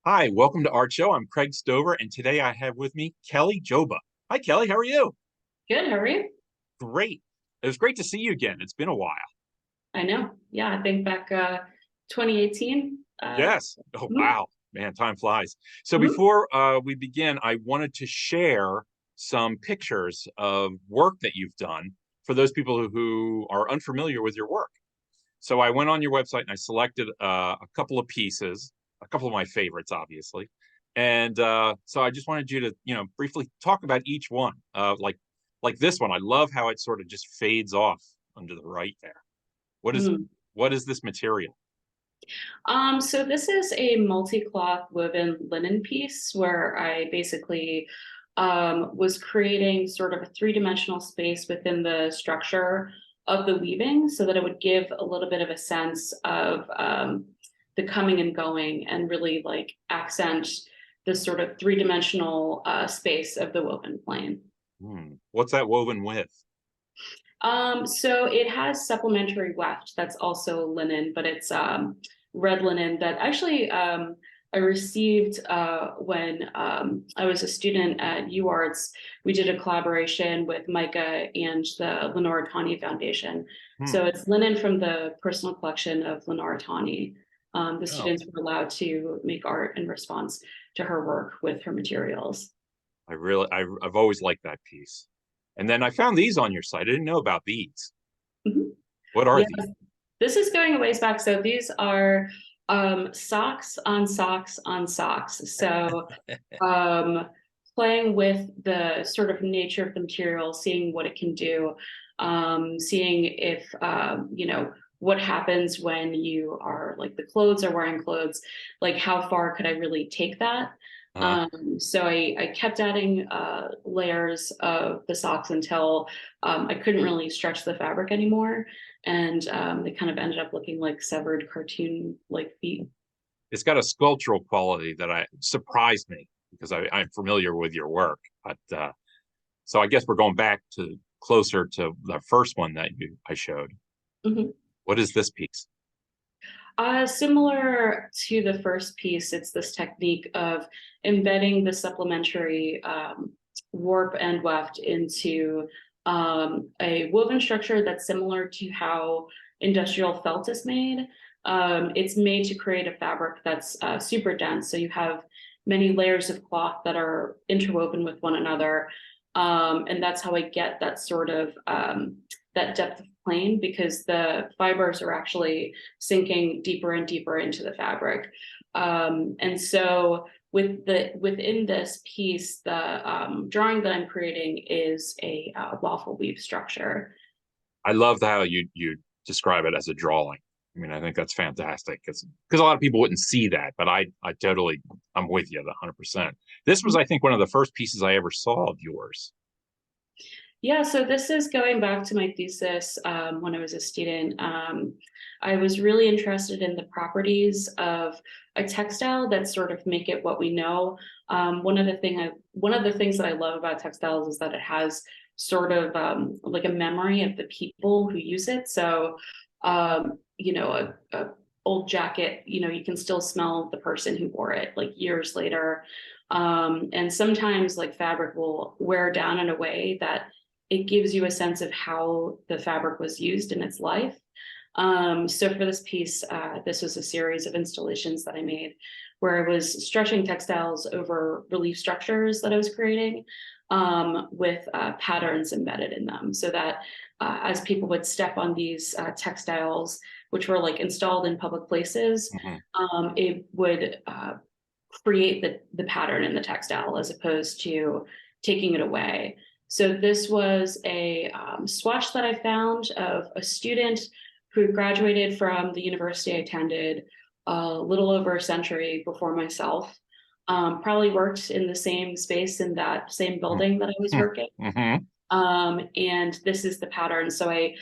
Hi, welcome to ArtShow. I'm Craig Stover, and today I have with me Kelly Dzioba. Hi, Kelly. How are you? Good, how are you? Great. It was great to see you again. It's been a while. I know. Yeah, I think back 2018. Yes. Oh, Mhm, wow. Man, time flies. So mhm. before we begin, I wanted to share some pictures of work that you've done for those people who are unfamiliar with your work. So I went on your website and I selected a couple of pieces, a couple of my favorites, obviously. And so I just wanted you to, briefly talk about each one. Like this one, I love how it sort of just fades off under the right there. What is Mm. what is this material? So this is a multi-cloth woven linen piece where I basically was creating sort of a three-dimensional space within the structure of the weaving so that it would give a little bit of a sense of the coming and going and really like accent this sort of three-dimensional space of the woven plane. What's that woven with? So it has supplementary weft that's also linen, but it's red linen that actually I received when I was a student at UArts. We did a collaboration with Micah and the Lenora Tawney Foundation. So Hmm. it's linen from the personal collection of Lenora Tawney. The Oh, students were allowed to make art in response to her work with her materials. I've always liked that piece. And then I found these on your site. I didn't know about these. Mhm. What are Yeah, these? this is going a ways back. So these are socks on socks on socks. So um, playing with the sort of nature of the material, seeing what it can do, seeing if, what happens when you are like the clothes are wearing clothes, like how far could I really take that? Uh, So I kept adding layers of the socks until I couldn't really stretch the fabric anymore. And they kind of ended up looking like severed cartoon like feet. it's got a sculptural quality that I surprised me because I'm familiar with your work. But so I guess we're going back to closer to the first one that I showed. Mhm. What is this piece? Similar to the first piece, it's this technique of embedding the supplementary warp and weft into a woven structure that's similar to how industrial felt is made. It's made to create a fabric that's super dense. So you have many layers of cloth that are interwoven with one another. And that's how I get that sort of that depth of plane because the fibers are actually sinking deeper and deeper into the fabric. And so within this piece, the drawing that I'm creating is a waffle weave structure. I love how you describe it as a drawing. I mean, I think that's fantastic because a lot of people wouldn't see that, but I totally I'm with you 100%. This was, I think, one of the first pieces I ever saw of yours. Yeah, so this is going back to my thesis when I was a student. I was really interested in the properties of a textile that sort of make it what we know. One of the things that I love about textiles is that it has sort of like a memory of the people who use it. So, a old jacket, you can still smell the person who wore it like years later. And sometimes like fabric will wear down in a way that it gives you a sense of how the fabric was used in its life. So for this piece, this was a series of installations that I made where I was stretching textiles over relief structures that I was creating with patterns embedded in them so that as people would step on these textiles, which were like installed in public places, Mhm. it would create the pattern in the textile as opposed to taking it away. So this was a swatch that I found of a student who graduated from the university I attended a little over a century before myself. Probably worked in the same space in that same building that I was working. Mhm. And this is the pattern. So I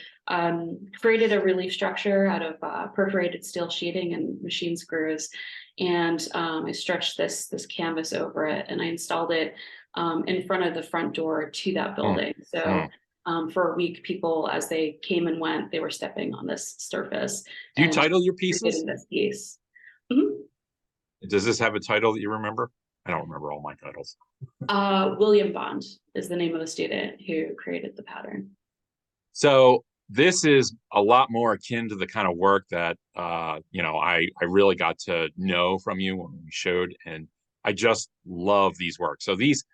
created a relief structure out of perforated steel sheeting and machine screws. And I stretched this canvas over it and I installed it in front of the front door to that building. So for a week, people, as they came and went, they were stepping on this surface Do you and title your pieces? creating this piece. Mhm. Does this have a title that you remember? I don't remember all my titles. William Bond is the name of the student who created the pattern. So this is a lot more akin to the kind of work that I really got to know from you when we showed, and I just love these works. So these,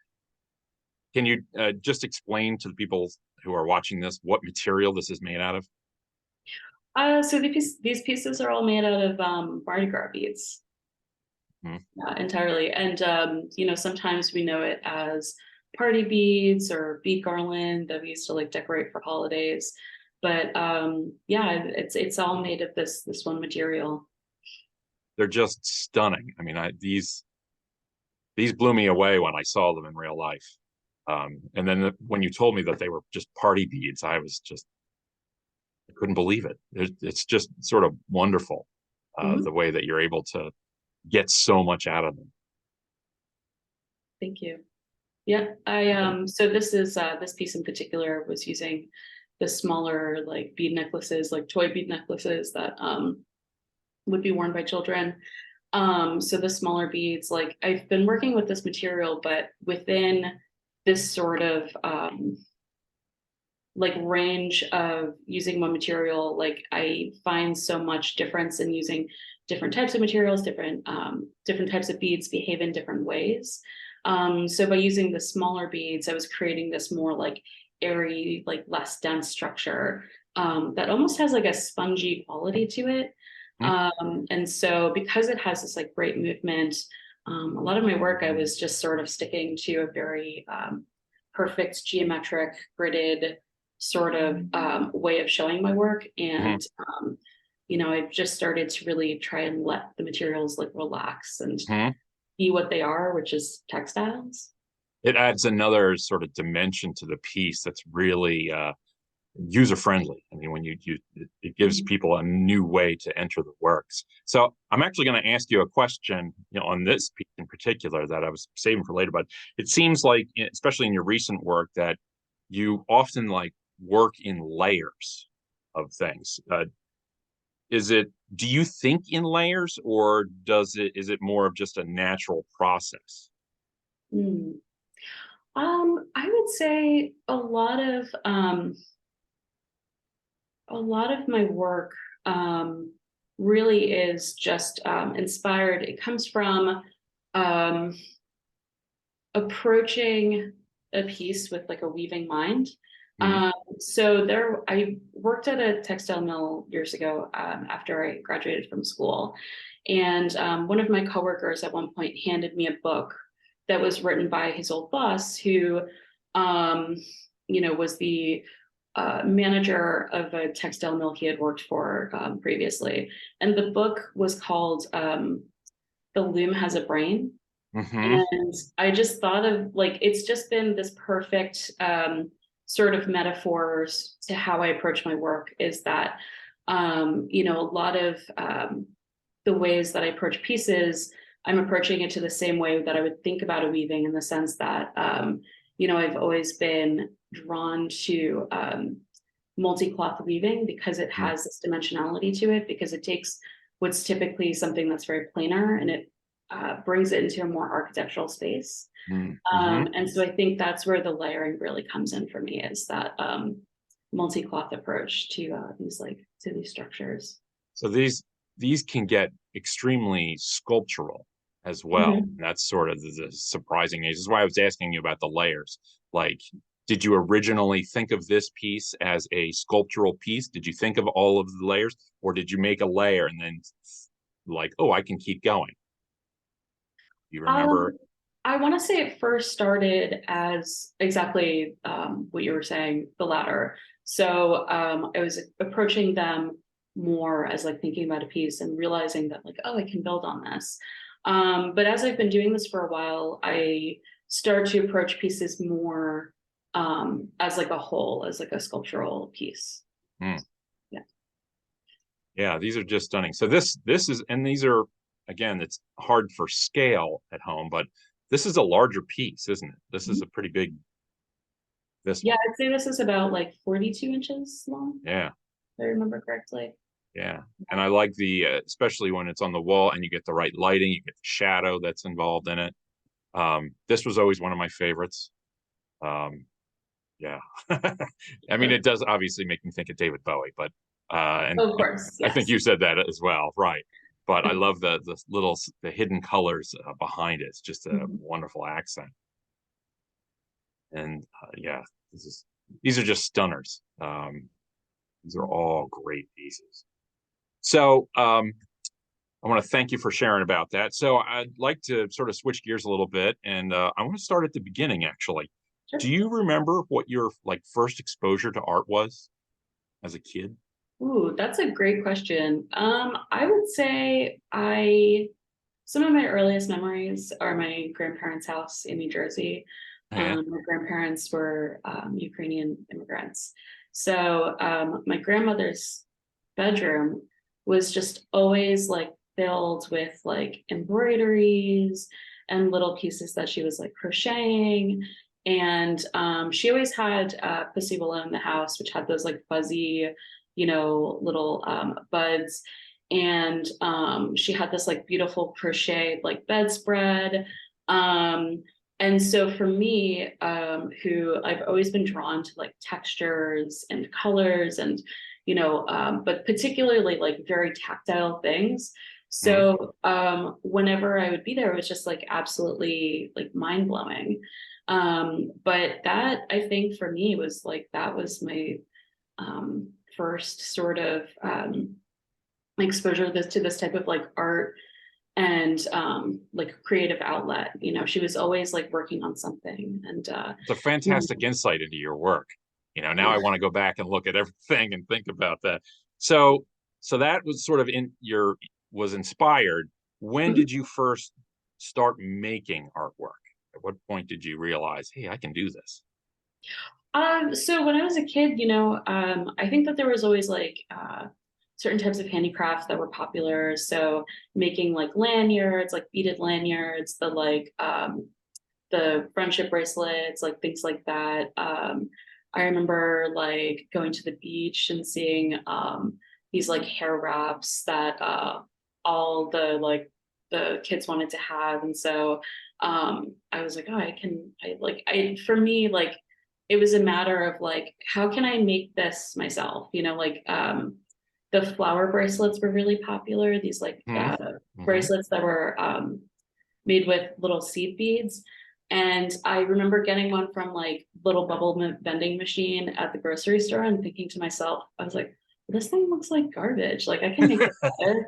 can you just explain to the people who are watching this what material this is made out of? So these pieces are all made out of Mardi Gras beads. Entirely. And sometimes we know it as party beads or bead garland that we used to like decorate for holidays. But yeah, it's all made of this one material. They're just stunning. I mean, these blew me away when I saw them in real life. And then when you told me that they were just party beads, I couldn't believe it. It's just sort of wonderful, the way that you're able to get so much out of them. Thank you. Yeah, so this piece in particular was using the smaller like bead necklaces, like toy bead necklaces that would be worn by children. So the smaller beads, like I've been working with this material, but within this sort of like range of using one material, like I find so much difference in using different types of materials, different types of beads behave in different ways. So by using the smaller beads, I was creating this more like airy, like less dense structure that almost has like a spongy quality to it. And so because it has this like great movement, a lot of my work, I was just sort of sticking to a very perfect geometric gridded sort of way of showing my work. And I've just started to really try and let the materials like relax and be what they are, which is textiles. It adds another sort of dimension to the piece that's really user friendly. I mean, when it gives people a new way to enter the works. So I'm actually going to ask you a question, on this piece in particular that I was saving for later. But it seems like, especially in your recent work, that you often like work in layers of things. Do you think in layers, or is it more of just a natural process? I would say a lot of my work really is just inspired. It comes from approaching a piece with like a weaving mind. So I worked at a textile mill years ago after I graduated from school. And one of my coworkers at one point handed me a book that was written by his old boss, who, was the manager of a textile mill he had worked for previously. And the book was called The Loom Has a Brain. And I just thought of like, it's just been this perfect sort of metaphors to how I approach my work is that, a lot of the ways that I approach pieces, I'm approaching it to the same way that I would think about a weaving, in the sense that, I've always been drawn to multi-cloth weaving because it has this dimensionality to it, because it takes what's typically something that's very planar and it brings it into a more architectural space. And so I think that's where the layering really comes in for me, is that multi-cloth approach to these structures. So these can get extremely sculptural as well. And that's sort of the surprising thing. This is why I was asking you about the layers. Like, did you originally think of this piece as a sculptural piece? Did you think of all of the layers, or did you make a layer and then like, oh, I can keep going? You remember? I want to say it first started as exactly what you were saying, the latter. So I was approaching them more as like thinking about a piece and realizing that like, oh, I can build on this. But as I've been doing this for a while, I start to approach pieces more as like a whole, as like a sculptural piece. Yeah, these are just stunning. So this is, and these are, again, it's hard for scale at home, but this is a larger piece, isn't it? This is a pretty big. Yeah, I'd say this is about like 42 inches long. Yeah, if I remember correctly. Yeah. And I like the, especially when it's on the wall and you get the right lighting, you get the shadow that's involved in it. This was always one of my favorites. Um, yeah. I mean, it does obviously make me think of David Bowie, but, and Of course, I think yes. you said that as well, right? But I love the hidden colors behind it. It's just a Mhm. wonderful accent. And yeah, these are just stunners. These are all great pieces. So I want to thank you for sharing about that. So I'd like to sort of switch gears a little bit, and I want to start at the beginning, actually. Sure. Do you remember what your like first exposure to art was as a kid? Ooh, that's a great question. I would say some of my earliest memories are my grandparents' house in New Jersey. Yeah. My grandparents were Ukrainian immigrants. So my grandmother's bedroom was just always like filled with like embroideries and little pieces that she was like crocheting. And she always had pussy willow in the house, which had those like fuzzy, little buds. And she had this like beautiful crocheted like bedspread. And so for me, who I've always been drawn to like textures and colors and, but particularly like very tactile things. Mhm. So whenever I would be there, it was just like absolutely like mind blowing. But that I think for me was like, that was my first sort of exposure to this type of like art and like creative outlet. She was always like working on something and It's a fantastic insight into your work. Now I want to go back and look at everything and think about that. So, so that was sort of was inspired. When Mhm. did you first start making artwork? At what point did you realize, hey, I can do this? So when I was a kid, I think that there was always like certain types of handicrafts that were popular. So making like lanyards, like beaded lanyards, the friendship bracelets, like things like that. I remember like going to the beach and seeing these like hair wraps that all the kids wanted to have, and so I was like, oh, for me like it was a matter of like how can I make this myself, the flower bracelets were really popular. These like Hmm. Hmm. bracelets that were made with little seed beads. And I remember getting one from like little vending machine at the grocery store and thinking to myself, I was like, this thing looks like garbage. Like I can make this better.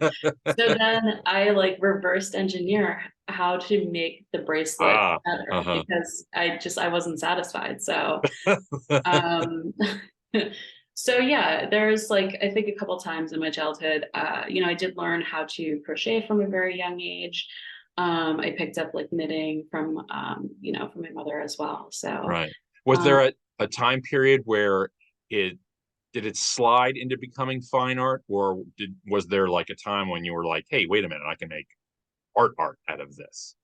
So then I like reversed engineer how to make the bracelet Ah, better uh-huh. because I wasn't satisfied. So um so yeah, there's like I think a couple times in my childhood, I did learn how to crochet from a very young age. I picked up like knitting from my mother as well. So Right. Was um there a time period where it did it slide into becoming fine art, or was there like a time when you were like, hey, wait a minute, I can make art out of this?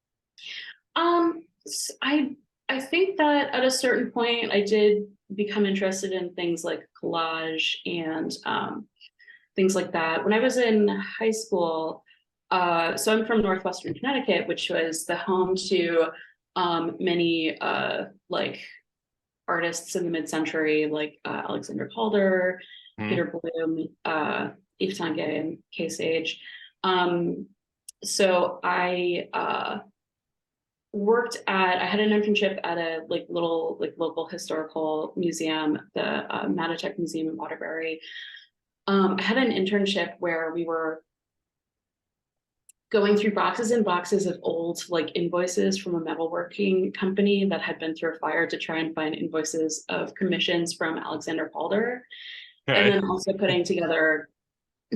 I think that at a certain point I did become interested in things like collage and things like that. When I was in high school, so I'm from Northwestern Connecticut, which was the home to many like artists in the mid-century, like Alexander Calder, Hmm. Peter Bloom, Yves Tanguy, and Kay Sage. Um, so I had an internship at a like little like local historical museum, the Matitech Museum in Waterbury. I had an internship where we were going through boxes and boxes of old like invoices from a metalworking company that had been through a fire to try and find invoices of commissions from Alexander Calder. And Okay. then also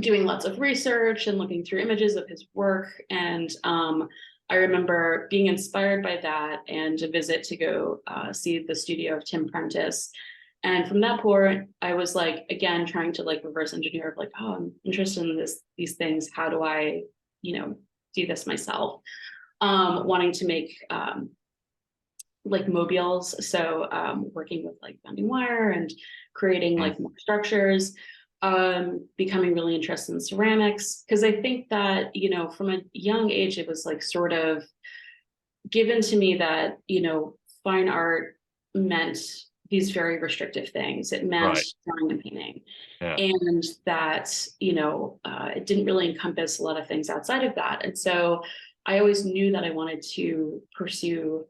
doing lots of research and looking through images of his work. And I remember being inspired by that and a visit to go see the studio of Tim Prentice. And from that point, I was like, again, trying to like reverse engineer of like, oh, I'm interested in these things. How do I, do this myself? Wanting to make like mobiles. So working with like bending wire and creating Hmm. like more structures. becoming really interested in ceramics, because I think that, you know, from a young age, it was like sort of given to me that, you know, fine art meant these very restrictive things. It meant Right. drawing and painting. Yeah. And that, you know, it didn't really encompass a lot of things outside of that. And so I always knew that I wanted to pursue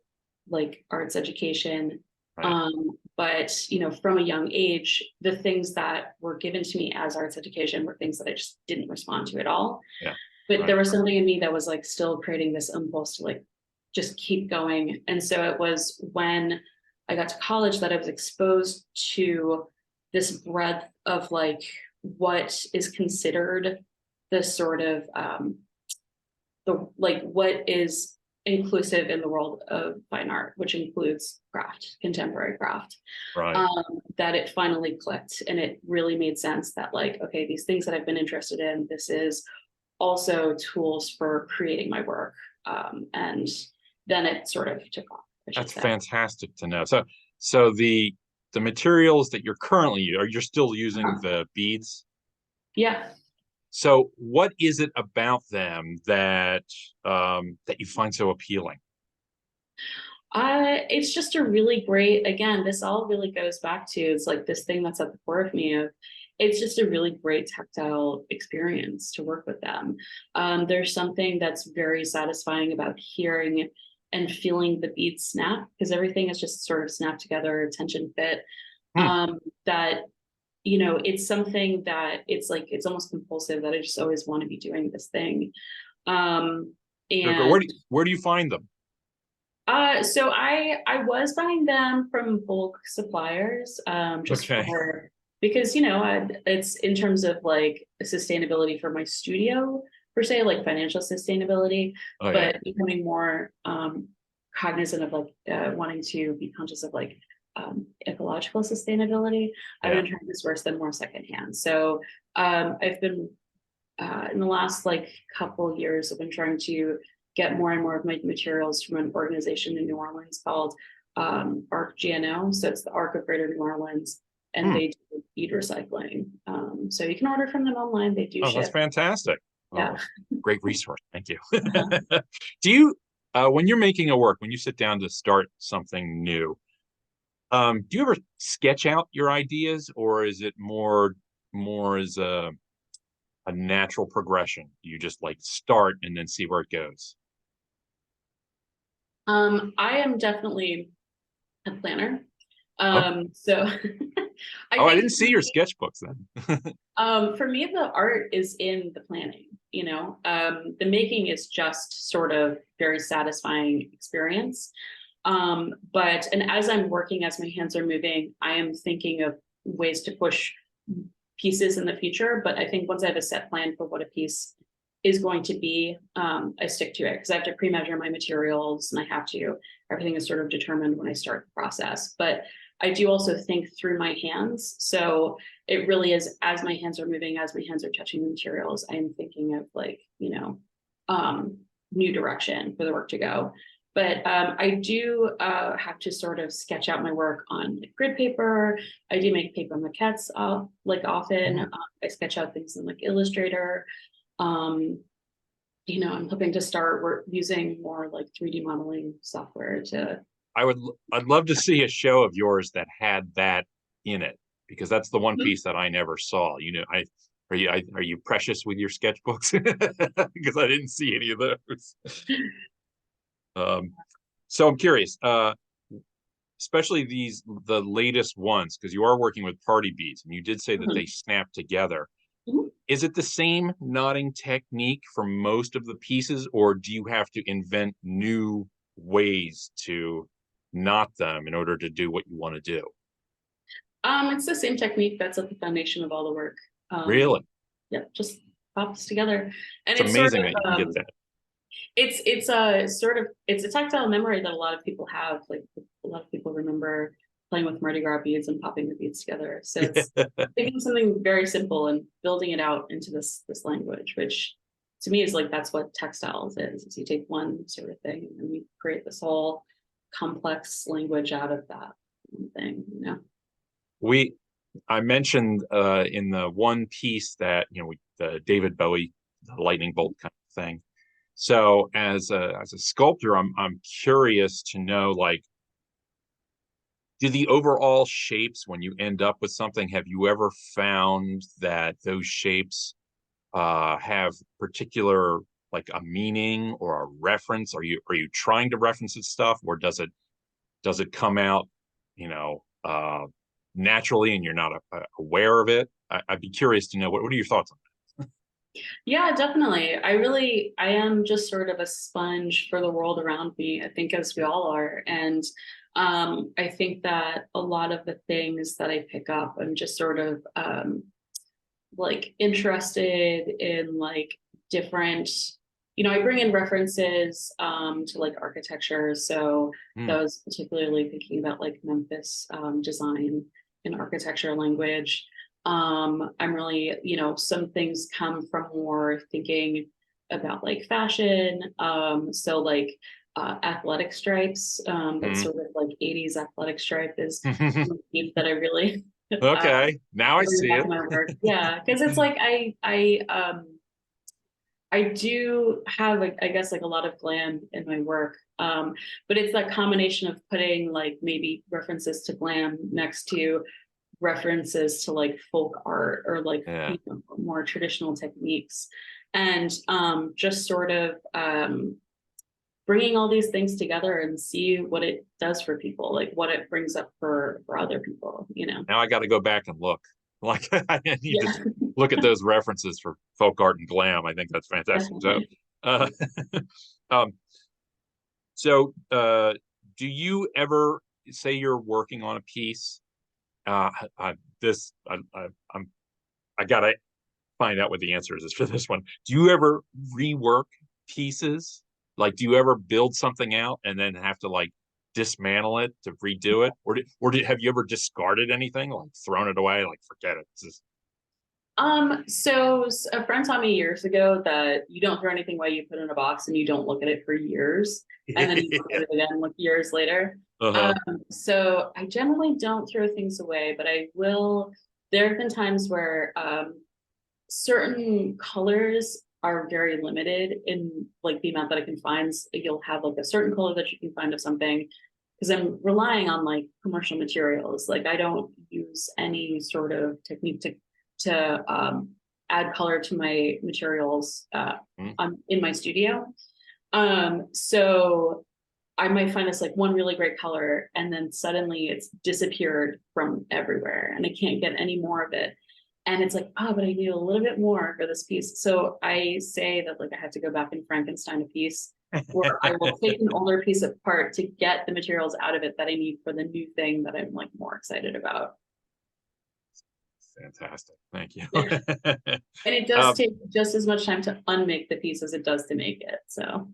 like arts education. Right. But, you know, from a young age, the things that were given to me as arts education were things that I just didn't respond to at all. Yeah. But Right. there was something in me that was like still creating this impulse to like just keep going. And so it was when I got to college that I was exposed to this breadth of like what is considered the sort of the like what is inclusive in the world of fine art, which includes craft, contemporary craft. Right. That it finally clicked and it really made sense that like, okay, these things that I've been interested in, this is also tools for creating my work. And then it sort of took off, I should That's say. fantastic to know. So the materials that you're currently you're still using Uh-huh. the beads. Yeah. So what is it about them that that you find so appealing? It's just a really great, again, this all really goes back to it's like this thing that's at the core of me of it's just a really great tactile experience to work with them. There's something that's very satisfying about hearing and feeling the beads snap because everything is just sort of snapped together, tension fit. Hmm. That you know, it's something that it's like it's almost compulsive that I just always want to be doing this thing. Um, Where and where do you find them? so I was buying them from bulk suppliers, just Okay. for because you know it's in terms of like sustainability for my studio per se, like financial sustainability, Oh yeah. but becoming more cognizant of like wanting to be conscious of like ecological sustainability. I've Yeah. been trying to source them more secondhand. So I've been in the last like couple years, I've been trying to get more and more of my materials from an organization in New Orleans called ArcGNO. So it's the Arc of Greater New Orleans, and Hmm. they do bead recycling. So you can order from them online. They do Oh, that's ship. fantastic. Yeah. Oh, great resource. Thank you. Uh-huh. Do you, when you're making a work, when you sit down to start something new, do you ever sketch out your ideas, or is it more as a natural progression? You just like start and then see where it goes. I am definitely a planner. Oh, So I oh, I think didn't see your sketchbooks then. for me, the art is in the planning, you know, the making is just sort of very satisfying experience. But, and as I'm working, as my hands are moving, I am thinking of ways to push pieces in the future. But I think once I have a set plan for what a piece is going to be, I stick to it because I have to pre-measure my materials and I have to, everything is sort of determined when I start the process. But I do also think through my hands. So it really is as my hands are moving, as my hands are touching the materials, I am thinking of like, you know, new direction for the work to go. But I do have to sort of sketch out my work on grid paper. I do make paper maquettes like often. Hmm. I sketch out things in like Illustrator. Um, you know, I'm hoping to start using more like 3D modeling software to. I'd love to see a show of yours that had that in it because that's the one Mhm. piece that I never saw. You know, are you precious with your sketchbooks? Because I didn't see any of those. Um, so I'm curious, especially the latest ones, because you are working with party beads, and you did say that they Mhm. snap together. Mhm. Is it the same knotting technique for most of the pieces, or do you have to invent new ways to knot them in order to do what you want to do? It's the same technique that's at the foundation of all the work. Um, Really? yeah, just pops together, and It's it's sort amazing of that you can get that. it's a sort of it's a tactile memory that a lot of people have. Like a lot of people remember playing with Mardi Gras beads and popping the beads together. So it's taking something very simple and building it out into this language, which to me is like that's what textiles is you take one sort of thing and you create this whole complex language out of that thing, you know. we I mentioned in the one piece that, you know, the David Bowie, the lightning bolt kind of thing. So as a sculptor, I'm curious to know, like, do the overall shapes, when you end up with something, have you ever found that those shapes have particular, like, a meaning or a reference? Are you trying to reference this stuff, or does it come out, you know, naturally, and you're not aware of it? I'd be curious to know, what are your thoughts on Yeah, definitely. I am just sort of a sponge for the world around me, I think, as we all are. And I think that a lot of the things that I pick up, I'm just sort of like interested in, like, different, I bring in references to like architecture. So that? that was particularly thinking about like Memphis design and architecture language. I'm really, some things come from more thinking about like fashion. So like athletic stripes, that Hmm. sort of like 80s athletic stripe is Hmm. something that I really Okay, now I bring see back it. in my work. Yeah, because it's like I do have, like, I guess, like a lot of glam in my work. But it's that combination of putting like maybe references to glam next to references to like folk art or like, Yeah. more traditional techniques, and just sort of bringing all these things together and see what it does for people, like what it brings up for other people. Now I got to go back and look. Like, I need to Yeah, look at those references for folk art and glam. I think that's fantastic. So, definitely. uh, um, so do you ever, say you're working on a piece? Uh, I, this I gotta find out what the answer is for this one. Do you ever rework pieces? Like, do you ever build something out and then have to, like, dismantle it to redo it, have you ever discarded anything, like thrown it away, like, forget it? This is So a friend taught me years ago that you don't throw anything away, you put it in a box and you don't look at it for years, and then you look at yeah. it again like years later. Uh-huh. So I generally don't throw things away, but I will. There have been times where certain colors are very limited in like the amount that I can find. You'll have like a certain color that you can find of something, because I'm relying on like commercial materials. Like I don't use any sort of technique to add color to my materials Mm. in my studio. So I might find this like one really great color, and then suddenly it's disappeared from everywhere, and I can't get any more of it. And it's like, oh, but I need a little bit more for this piece. So I say that like I have to go back and Frankenstein a piece, where I will take an older piece apart to get the materials out of it that I need for the new thing that I'm like more excited about. Fantastic, thank you. Yeah. And it does um, take just as much time to unmake the piece as it does to make it. So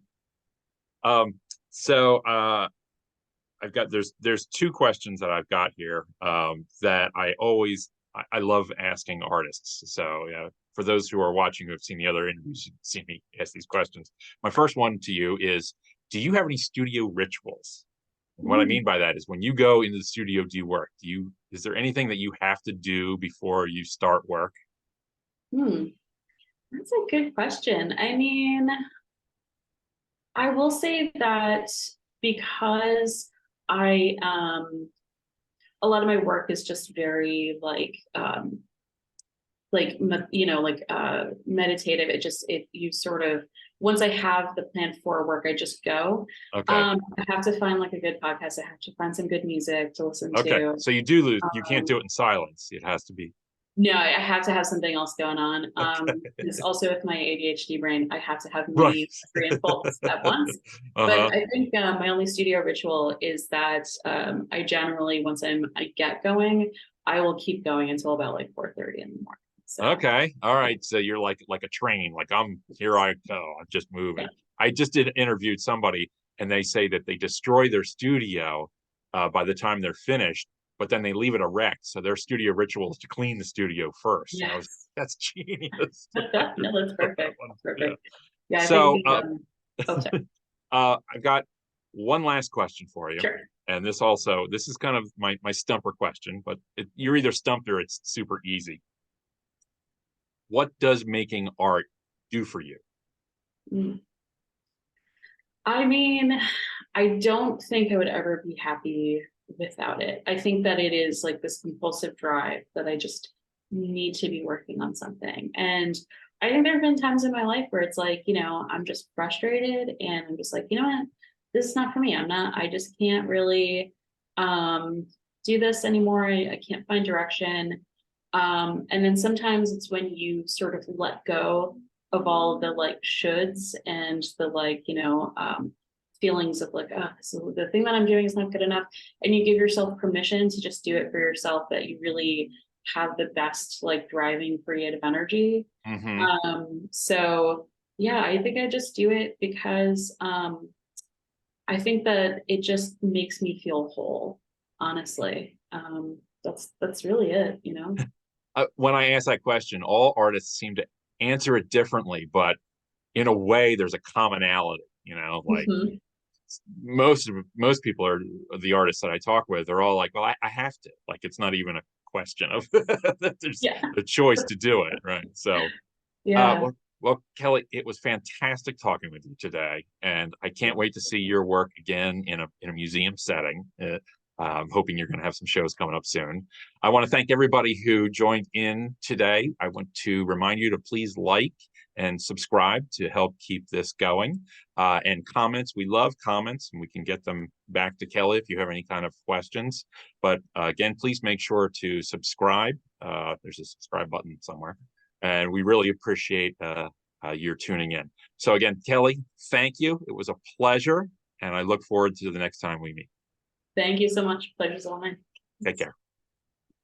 um, so I've got, there's two questions that I've got here, that I love asking artists. So, for those who are watching who have seen the other interviews, you've seen me ask these questions. My first one to you is, do you have any studio rituals? And what I mm, mean by that is, when you go into the studio, do you work? Is there anything that you have to do before you start work? hmm, that's a good question. I mean, I will say that because I a lot of my work is just very meditative. It you sort of, once I have the plan for work, I just go. Okay. I have to find like a good podcast. I have to find some good music to listen Okay. to. So you can't Um, do it in silence. It has to be. no, I have to have something else going on. Okay. It's also with my ADHD brain, I have to have Right. many three and faults at once. But Uh-huh. I think my only studio ritual is that I generally, once I get going, I will keep going until about like 4:30 in the morning. So Okay. All yeah, right. So you're like a train. Like, I'm here I go. I'm just yeah. moving. I just did interviewed somebody, and they say that they destroy their studio by the time they're finished, but then they leave it erect. So their studio ritual is to clean the studio first. And Yes. that's genius. No, that's Love that perfect. one. Yeah. Perfect. Yeah, I think So oh, sorry. I've got one last question for you. Sure. And this is kind of my stumper question, but you're either stumped or it's super easy. What does making art do for you? Mm. I mean, I don't think I would ever be happy without it. I think that it is like this compulsive drive that I just need to be working on something. And I think there have been times in my life where it's like, I'm just frustrated and I'm just like, you know what, this is not for me. I just can't really do this anymore. I can't find direction. And then sometimes it's when you sort of let go of all the like shoulds and the like, feelings of like, oh, so the thing that I'm doing is not good enough. And you give yourself permission to just do it for yourself, that you really have the best like driving creative energy. Mm-hmm. So yeah, I think I just do it because I think that it just makes me feel whole, honestly. That's really it, When I ask that question, all artists seem to answer it differently, but in a way, there's a commonality. Like Mhm. most people are the artists that I talk with. They're all like, "Well, I have to." Like it's not even a question of there's Yeah. a choice to do it, right? So, Yeah. well, Kelly, it was fantastic talking with you today, and I can't wait to see your work again in a museum setting. I'm hoping you're going to have some shows coming up soon. I want to thank everybody who joined in today. I want to remind you to please like and subscribe to help keep this going. And comments, we love comments, and we can get them back to Kelly if you have any kind of questions. But again, please make sure to subscribe. There's a subscribe button somewhere. And we really appreciate your tuning in. So again, Kelly, thank you. It was a pleasure, and I look forward to the next time we meet. Thank you so much. Pleasure's all mine. Take care.